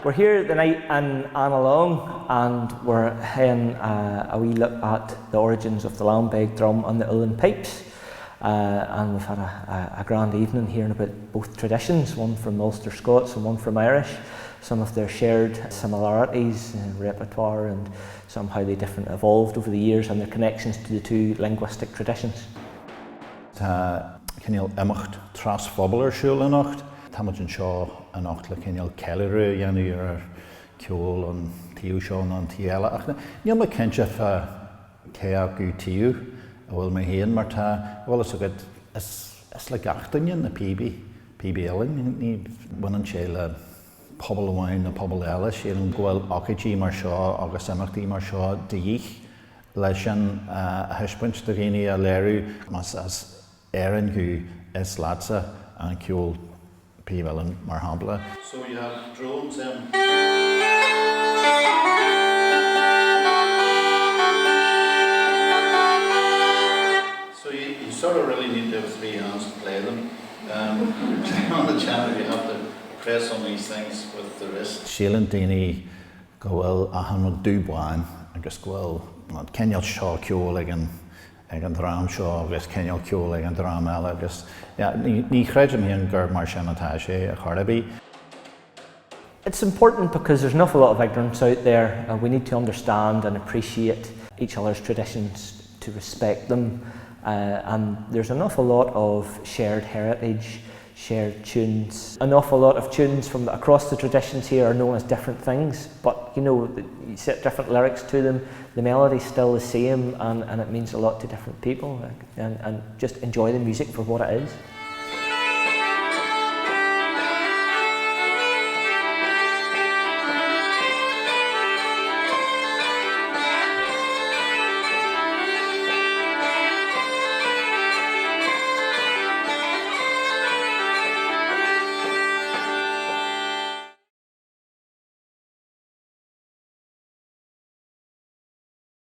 We're here tonight in Annalong, and we're having a wee look at the origins of the Lambeg Drum and the Uilleann Pipes. And we've had a grand evening hearing about both traditions, one from the Ulster-Scots and one from Irish, some of their shared similarities in repertoire and somehow they different evolved over the years and their connections to the two linguistic traditions. Ceangail imeachtaí tras-phobail siúil Tá muid an seo an le ceangail ceile dhéanú ar ceoil an tíú seo an tíile ach níl me cinnte ceoil go tíú a bhfuil me héan mar tá bhfuil is le gachtainne na Píobaí ní bhain an chéile pobl amháin na pobl eile sé an ghfuil acadí mar seo agus imeachtaí mar seo díoch leis an thuispoint do réine a léirú mas as éireann go is lása an ceoil Píobaí mar hampla. So you have drones in. So you sort of really need to have 3 hands to play them. On the channel you have to press on these things with the wrist. Sílan daoine go bhfuil a hanú dúbháin agus go bhfuil ceangail seo ceoil ag an drám seo agus ceangail ceoil ag an drám eile agus ní chreidim híon gur mar sin atá sé a Cuireadh. It's important because there's an awful lot of ignorance out there and we need to understand and appreciate each other's traditions, to respect them, and there's an awful lot of shared heritage, shared tunes. An awful lot of tunes from across the traditions here are known as different things, but you know, you set different lyrics to them, the melody's still the same and it means a lot to different people, and just enjoy the music for what it is.